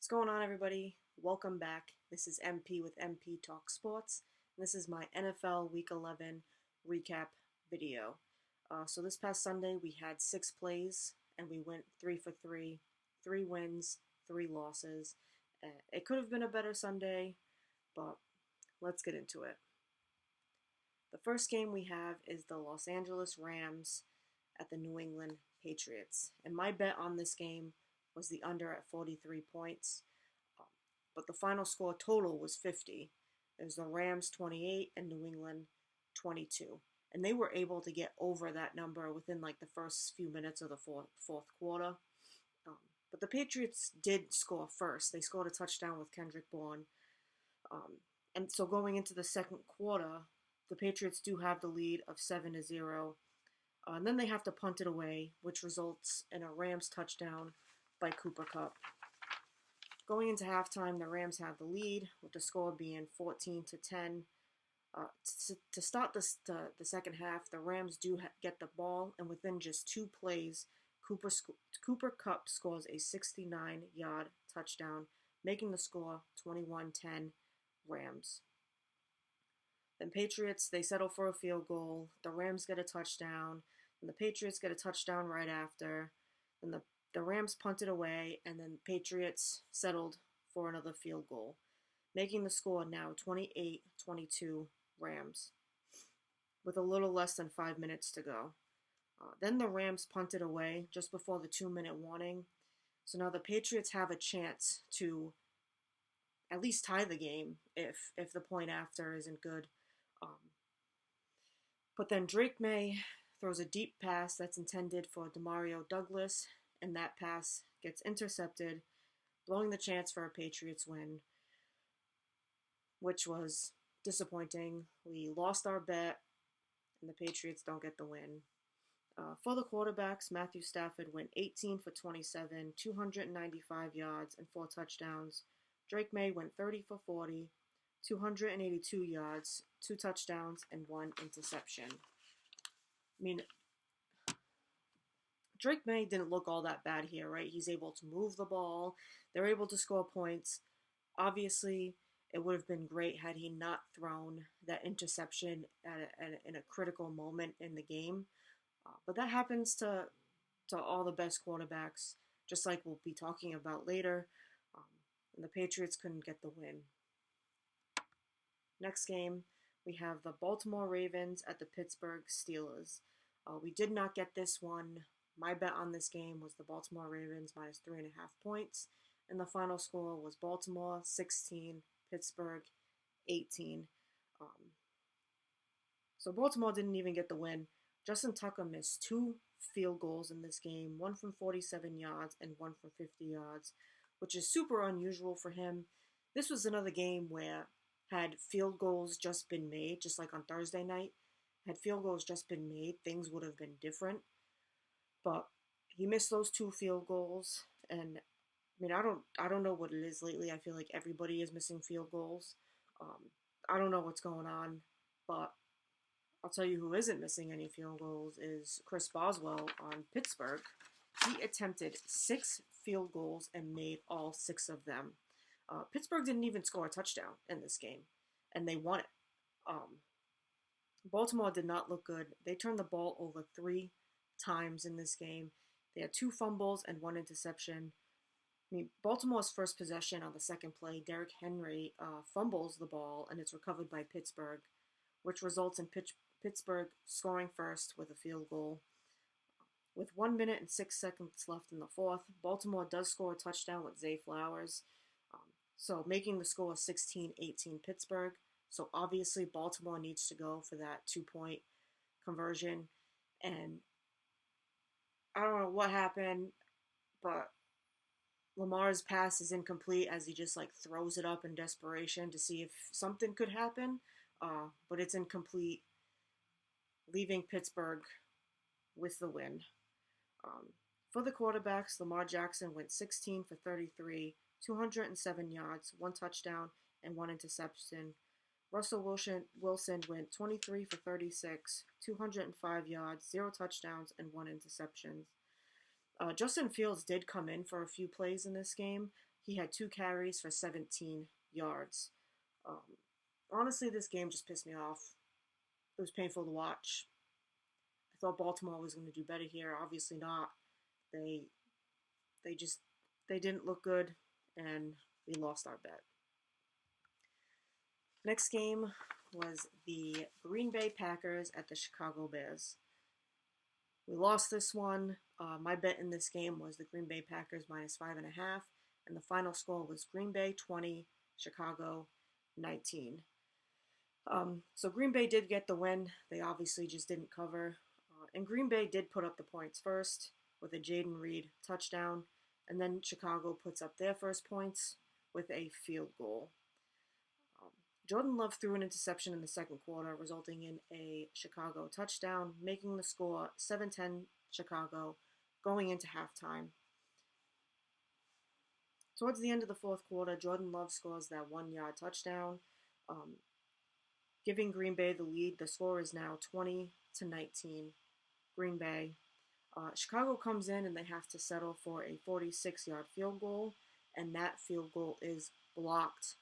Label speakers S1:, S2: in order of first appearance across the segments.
S1: What's going on, everybody? Welcome back. This is MP with MP Talk Sports. And this is my NFL Week 11 recap video. So this past Sunday, we had 6 plays, and we went 3 for 3. 3 wins, 3 losses. It could have been a better Sunday, but let's get into it. The first game we have is the Los Angeles Rams at the New England Patriots. And my bet on this game was the under at 43 points. But the final score total was 50. It was the Rams 28 and New England 22. And they were able to get over that number within like the first few minutes of the fourth quarter. But the Patriots did score first. They scored a touchdown with Kendrick Bourne. And so going into the second quarter, the Patriots do have the lead of 7-0. And then they have to punt it away, which results in a Rams touchdown by Cooper Kupp. Going into halftime, the Rams have the lead, with the score being 14-10. To start the second half, the Rams do get the ball, and within just 2 plays, Cooper Kupp scores a 69-yard touchdown, making the score 21-10 Rams. Then Patriots, they settle for a field goal. The Rams get a touchdown, and the Patriots get a touchdown right after. Then the Rams punted away, and then Patriots settled for another field goal, making the score now 28-22 Rams, with a little less than 5 minutes to go. Then the Rams punted away just before the 2-minute warning. So now the Patriots have a chance to at least tie the game if the point after isn't good. But then Drake May throws a deep pass that's intended for Demario Douglas, and that pass gets intercepted, blowing the chance for a Patriots win, which was disappointing. We lost our bet, and the Patriots don't get the win. For the quarterbacks, Matthew Stafford went 18 for 27, 295 yards, and 4 touchdowns. Drake May went 30 for 40, 282 yards, 2 touchdowns, and 1 interception. I mean, Drake May didn't look all that bad here, right? He's able to move the ball. They're able to score points. Obviously, it would have been great had he not thrown that interception in a critical moment in the game. But that happens to all the best quarterbacks, just like we'll be talking about later. And the Patriots couldn't get the win. Next game, we have the Baltimore Ravens at the Pittsburgh Steelers. We did not get this one. My bet on this game was the Baltimore Ravens minus 3.5 points, and the final score was Baltimore 16, Pittsburgh 18. So Baltimore didn't even get the win. Justin Tucker missed 2 field goals in this game, one from 47 yards and one from 50 yards, which is super unusual for him. This was another game where had field goals just been made, just like on Thursday night, had field goals just been made, things would have been different. But he missed those 2 field goals, and I mean, I don't know what it is lately. I feel like everybody is missing field goals. I don't know what's going on, but I'll tell you who isn't missing any field goals is Chris Boswell on Pittsburgh. He attempted 6 field goals and made all 6 of them. Pittsburgh didn't even score a touchdown in this game, and they won it. Baltimore did not look good. They turned the ball over 3 times in this game. They had 2 fumbles and 1 interception. I mean, Baltimore's first possession on the second play, Derrick Henry fumbles the ball, and it's recovered by Pittsburgh, which results in Pittsburgh scoring first with a field goal. With 1 minute and 6 seconds left in the fourth, Baltimore does score a touchdown with Zay Flowers, so making the score 16-18 Pittsburgh. So obviously Baltimore needs to go for that 2-point conversion, and I don't know what happened, but Lamar's pass is incomplete as he just like throws it up in desperation to see if something could happen, but it's incomplete, leaving Pittsburgh with the win. For the quarterbacks, Lamar Jackson went 16 for 33, 207 yards, 1 touchdown, and 1 interception. Russell Wilson went 23 for 36, 205 yards, 0 touchdowns, and 1 interception. Justin Fields did come in for a few plays in this game. He had 2 carries for 17 yards. Honestly, this game just pissed me off. It was painful to watch. I thought Baltimore was going to do better here. Obviously not. They they just they didn't look good, and we lost our bet. Next game was the Green Bay Packers at the Chicago Bears. We lost this one. My bet in this game was the Green Bay Packers -5.5, and the final score was Green Bay 20, Chicago 19. So Green Bay did get the win. They obviously just didn't cover. And Green Bay did put up the points first with a Jaden Reed touchdown, and then Chicago puts up their first points with a field goal. Jordan Love threw an interception in the second quarter, resulting in a Chicago touchdown, making the score 7-10 Chicago going into halftime. Towards the end of the fourth quarter, Jordan Love scores that 1-yard touchdown, giving Green Bay the lead. The score is now 20-19, Green Bay. Chicago comes in and they have to settle for a 46-yard field goal, and that field goal is blocked,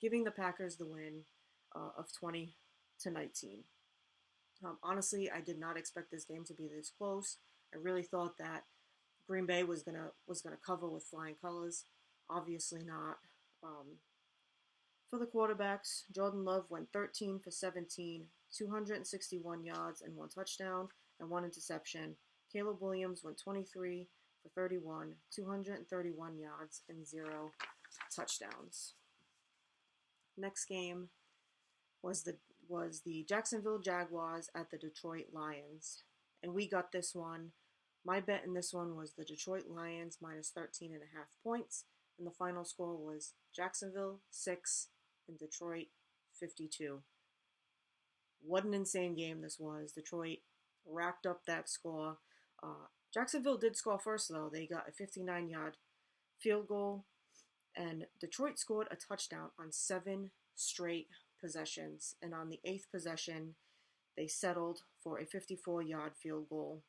S1: giving the Packers the win of 20-19. Honestly, I did not expect this game to be this close. I really thought that Green Bay was gonna cover with flying colors. Obviously not. For the quarterbacks, Jordan Love went 13 for 17, 261 yards and 1 touchdown and 1 interception. Caleb Williams went 23 for 31, 231 yards and 0 touchdowns. Next game was the Jacksonville Jaguars at the Detroit Lions, and we got this one. My bet in this one was the Detroit Lions -13.5 points, and the final score was Jacksonville 6 and Detroit 52. What an insane game this was. Detroit racked up that score. Jacksonville did score first, though. They got a 59-yard field goal, and Detroit scored a touchdown on 7 straight possessions. And on the 8th possession, they settled for a 54-yard field goal.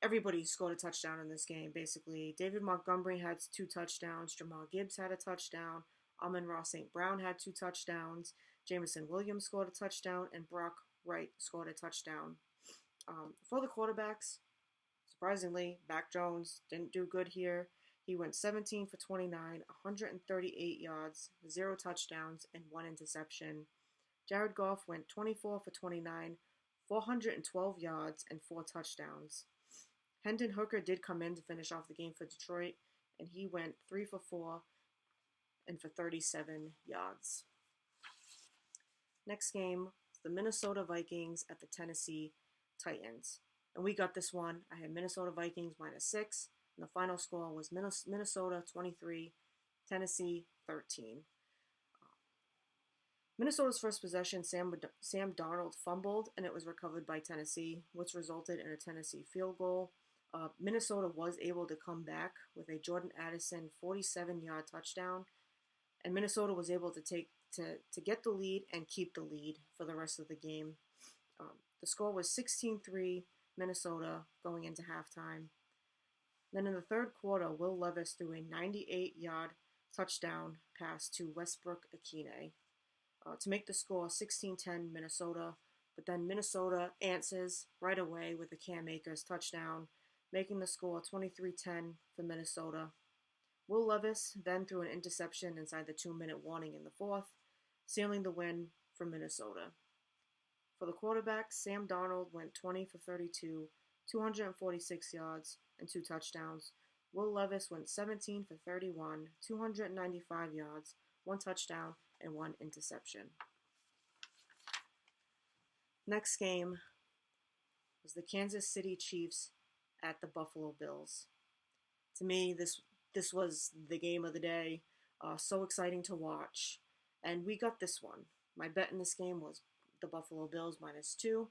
S1: Everybody scored a touchdown in this game, basically. David Montgomery had 2 touchdowns. Jamal Gibbs had a touchdown. Amon-Ra St. Brown had 2 touchdowns. Jameson Williams scored a touchdown. And Brock Wright scored a touchdown. For the quarterbacks, surprisingly, Mac Jones didn't do good here. He went 17 for 29, 138 yards, 0 touchdowns, and 1 interception. Jared Goff went 24 for 29, 412 yards, and 4 touchdowns. Hendon Hooker did come in to finish off the game for Detroit, and he went 3 for 4 and for 37 yards. Next game, the Minnesota Vikings at the Tennessee Titans. And we got this one. I had Minnesota Vikings -6, and the final score was Minnesota 23, Tennessee 13. Minnesota's first possession, Sam Darnold fumbled, and it was recovered by Tennessee, which resulted in a Tennessee field goal. Minnesota was able to come back with a Jordan Addison 47-yard touchdown, and Minnesota was able to get the lead and keep the lead for the rest of the game. The score was 16-3 Minnesota going into halftime. Then in the third quarter, Will Levis threw a 98-yard touchdown pass to Westbrook Akine to make the score 16-10 Minnesota. But then Minnesota answers right away with a Cam Akers touchdown, making the score 23-10 for Minnesota. Will Levis then threw an interception inside the 2-minute warning in the fourth, sealing the win for Minnesota. For the quarterback, Sam Darnold went 20 for 32, 246 yards, and 2 touchdowns. Will Levis went 17 for 31, 295 yards, 1 touchdown, and 1 interception. Next game was the Kansas City Chiefs at the Buffalo Bills. To me, this was the game of the day. So exciting to watch. And we got this one. My bet in this game was the Buffalo Bills -2,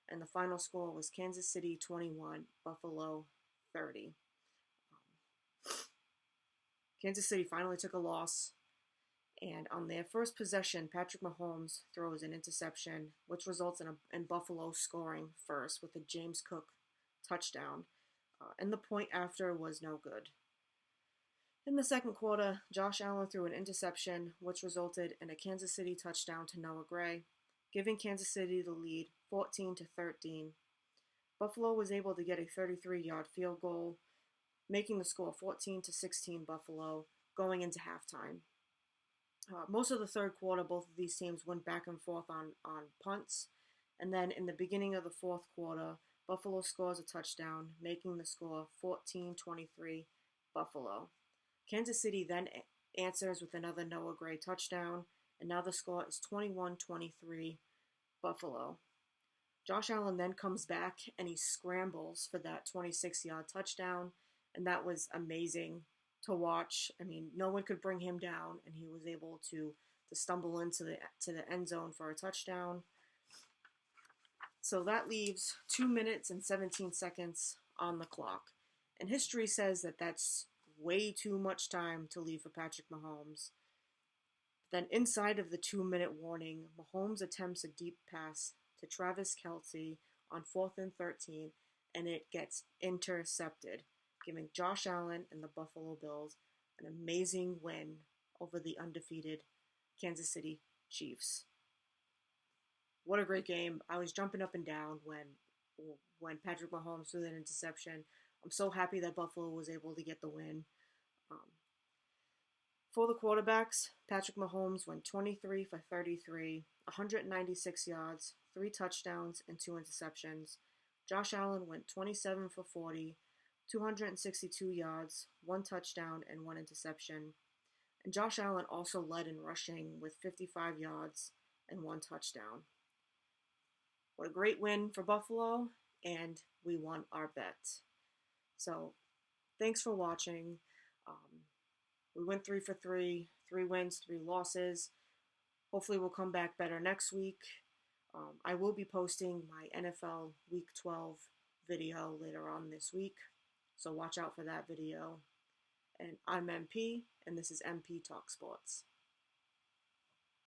S1: and the final score was Kansas City 21, Buffalo 30. Kansas City finally took a loss, and on their first possession, Patrick Mahomes throws an interception, which results in Buffalo scoring first with a James Cook touchdown, and the point after was no good. In the second quarter, Josh Allen threw an interception, which resulted in a Kansas City touchdown to Noah Gray, giving Kansas City the lead 14-13. Buffalo was able to get a 33-yard field goal, making the score 14-16 Buffalo going into halftime. Most of the third quarter, both of these teams went back and forth on punts. And then in the beginning of the fourth quarter, Buffalo scores a touchdown, making the score 14-23 Buffalo. Kansas City then answers with another Noah Gray touchdown, and now the score is 21-23 Buffalo. Josh Allen then comes back and he scrambles for that 26-yard touchdown, and that was amazing to watch. I mean, no one could bring him down, and he was able to stumble into the end zone for a touchdown. So that leaves 2 minutes and 17 seconds on the clock. And history says that that's way too much time to leave for Patrick Mahomes. Then inside of the 2-minute warning, Mahomes attempts a deep pass to Travis Kelce on 4th and 13, and it gets intercepted, giving Josh Allen and the Buffalo Bills an amazing win over the undefeated Kansas City Chiefs. What a great game. I was jumping up and down when Patrick Mahomes threw that interception. I'm so happy that Buffalo was able to get the win. For the quarterbacks, Patrick Mahomes went 23 for 33, 196 yards, 3 touchdowns, and 2 interceptions. Josh Allen went 27 for 40, 262 yards, 1 touchdown, and 1 interception. And Josh Allen also led in rushing with 55 yards and 1 touchdown. What a great win for Buffalo, and we won our bet. So, thanks for watching. We went 3 for 3, 3 wins, 3 losses. Hopefully we'll come back better next week. I will be posting my NFL Week 12 video later on this week, so watch out for that video. And I'm MP, and this is MP Talk Sports.